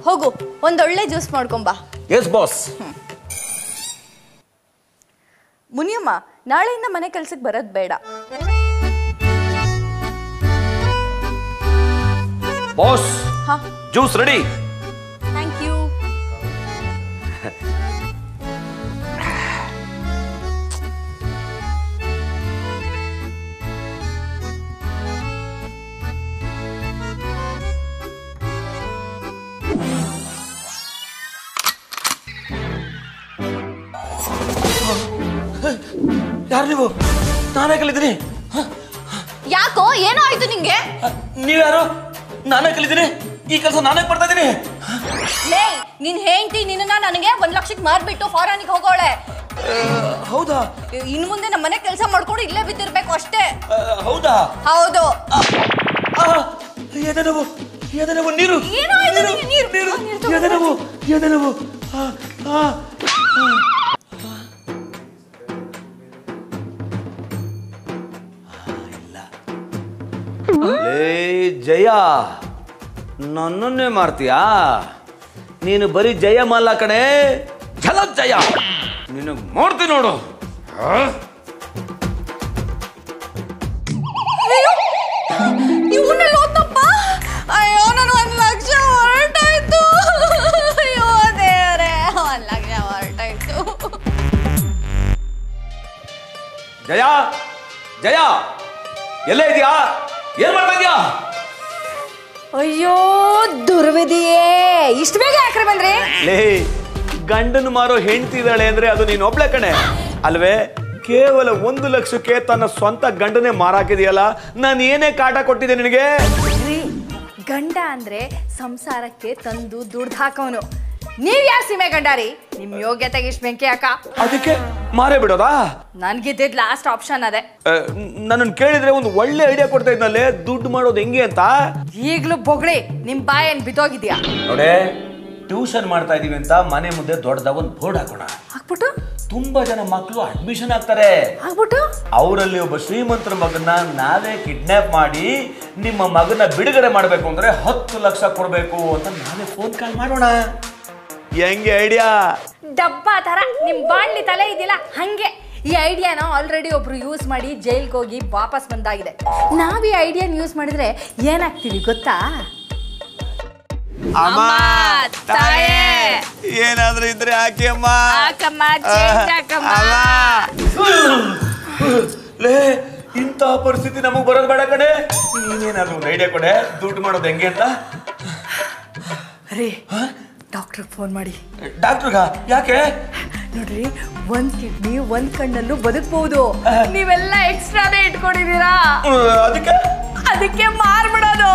ಹೋಗು ಒಂದೊಳ್ಳೆ ಜ್ಯೂಸ್ ಮಾಡ್ಕೊಂಬಾ. Yes boss. ಮುನಿಯಮ್ಮ, ನಾಳೆಯಿಂದ ಮನೆ ಕೆಲ್ಸಕ್ಕೆ ಬರೋದು ಬೇಡ. Boss, juice ready. Thank you. ಯಾರು ನೀವು? ನಾನೇ ಕಲಿತೀನಿ. ಯಾಕೋ, ಏನೋ ಆಯ್ತು ನಿಂಗೆ? ನೀವ್ಯಾರು? ನಾನೇ ಕಲಿತೀನಿ. ಈ ಕೆಲಸ ನಾನೇ ಮಾಡ್ತಾ ಇದ್ದೀನಿ. ನಿನ್ ಹೆಂಡತಿ ನಿನ್ನ ನನಗೆ 1 ಲಕ್ಷಕ್ಕೆ ಮಾರ್ಬಿಟ್ಟು ಫಾರಿನ್ಗೆ ಹೋಗೋಳೆ. ಹೌದಾ? ಇನ್ ಮುಂದೆ ನಮ್ಮ ಮನೆ ಕೆಲಸ ಮಾಡ್ಕೊಂಡು ಇಲ್ಲೇ ಬಿದ್ದಿರ್ಬೇಕು ಅಷ್ಟೇ. ಹೌದಾ? ಹೌದು. ನೀರು ಜಯ, ನನ್ನನ್ನೇ ಮಾಡ್ತೀಯಾ? ನೀನು ಬರೀ ಜಯ ಮಲ್ಲ ಕಣೆ, ಝಲ ಜಯ. ನೀನು ಮಾಡ್ತೀನಿ ನೋಡು. ಅಯ್ಯೋ, ನಾನು 1 ಲಕ್ಷ ಹೊರಟಾಯ್ತು. ಅಯ್ಯೋ ದೇವರೇ, 1 ಲಕ್ಷ ಹೊರಟಾಯ್ತು. ಜಯ, ಜಯ, ಎಲ್ಲೇ ಇದೆಯಾ? ಏನ್ ಮಾಡ್ತಾ ಇದೀಯಾ? ಅಯ್ಯೋ ದುರ್ವಿಧಿಯೇ, ಇಷ್ಟು ಬೇಗ ಯಾಕ್ರೆ ಬಂದ್ರಿ? ಗಂಡನು ಮಾರೋ ಹೆಂಡತಿ ಇದ್ದಾಳೆ ಅಂದ್ರೆ ಅದು ನೀನ್ ಒಬ್ಳೆ ಕಣೆ ಅಲ್ವೇ? ಕೇವಲ 1 ಲಕ್ಷಕ್ಕೆ ತನ್ನ ಸ್ವಂತ ಗಂಡನೇ ಮಾರಾಕಿದೆಯಲ್ಲ, ನಾನು ಏನೇ ಕಾಟ ಕೊಟ್ಟಿದ್ದೆ ನಿನಗೆ? ಗಂಡ ಅಂದ್ರೆ ಸಂಸಾರಕ್ಕೆ ತಂದು ದುಡ್ಡು ಹಾಕೋನು. ನೀವ್ ಯಾರು ಸೀಮೆ ಗಂಡಾರಿ? ನಿಮ್ ಯೋಗ್ಯತೆಗೆ ಇಷ್ಟು ಬೆಂಕಿ ಹಾಕ. ಅದಕ್ಕೆ ಮಾರೇ ಬಿಡೋದಾ? ನನ್ಗಿದ್ದಿದ್ ಲಾಸ್ಟ್ ಆಪ್ಷನ್ ಅದೇ. ನನ್ನನ್ನು ಕೇಳಿದ್ರೆ ಒಂದು ಒಳ್ಳೆ ಐಡಿಯಾ ಕೊಡ್ತಾ ಇದ್ನಲ್ಲೇ, ದುಡ್ಡು ಮಾಡೋದು ಹೆಂಗೆ ಅಂತ. ಈಗ್ಲೂ ಬೊಗಳಿ, ನಿಮ್ ಬಾಯಿ ಏನ್ ಬಿದ್ದೋಗಿದ್ಯಾ? ನೋಡೇ, ಟ್ಯೂಷನ್ ಮಾಡ್ತಾ ಇದೀವಿ ಅಂತ ಮನೆ ಮುಂದೆ ದೊಡ್ಡದಾಗ ಒಂದು ಬೋರ್ಡ್ ಹಾಕೋಣ. ಹಾಕ್ಬಿಟ್ಟು ತುಂಬಾ ಜನ ಮಕ್ಕಳು ಅಡ್ಮಿಷನ್ ಆಗ್ತಾರೆ. ಆಗ್ಬಿಟ್ಟು ಅವರಲ್ಲಿ ಒಬ್ಬ ಶ್ರೀಮಂತರ ಮಗನ ನಾವೇ ಕಿಡ್ನಾಪ್ ಮಾಡಿ ನಿಮ್ಮ ಮಗನ ಬಿಡುಗಡೆ ಮಾಡಬೇಕು ಅಂದ್ರೆ 10 ಲಕ್ಷ ಕೊಡ್ಬೇಕು ಅಂತ ನಾವೇ ಫೋನ್ ಕಾಲ್ ಮಾಡೋಣ. ಹೆಂಗೆ ಐಡಿಯಾ? ಡಬ್ಬಾ ತರ ನಿಮ್ ಬಾಣ್ಲಿ ತಲೆ ಇದಿಲ್ಲ ಹಂಗೆ. ಈ ಐಡಿಯಾನ ಆಲ್ರೆಡಿ ಒಬ್ರು ಯೂಸ್ ಮಾಡಿ ಜೈಲ್ಗೆ ಹೋಗಿ ವಾಪಸ್ ಬಂದಾಗಿದೆ. ನಾವ್ ಈ ಐಡಿಯಾನ ಯೂಸ್ ಮಾಡಿದ್ರೆ ಏನಾಗ್ತೀವಿ ಗೊತ್ತಾ? ಅಮ್ಮ, ತಾಯೇ, ಏನಾದ್ರೂ ಇದ್ರೆ ಹಾಕಿ ಅಮ್ಮ. ಇಂಥ ಪರಿಸ್ಥಿತಿ ನಮಗ್ ಬರೋದು ಬೇಡ ಕಡೆ. ನೀನೇನಾದ್ರು ಒಂದು ಐಡಿಯಾ ಕೊಡೆ, ದುಡ್ಡು ಮಾಡೋದು ಹೆಂಗೆ ಅಂತ. ಅರೇ, ಡಾಕ್ಟರ್ ಫೋನ್ ಮಾಡಿ. ಡಾಕ್ಟರ್ಗ? ಯಾಕೆ? ನೋಡ್ರಿ, 1 ಕಿಡ್ನಿ 1 ಕಣ್ಣಲ್ಲೂ ಬದುಕಬಹುದು. ನೀವೆಲ್ಲ ಎಕ್ಸ್ಟ್ರಾನೇ ಇಟ್ಕೊಂಡಿದ್ದೀರಾ, ಅದಕ್ಕೆ ಮಾರ್ಬಿಡೋದು.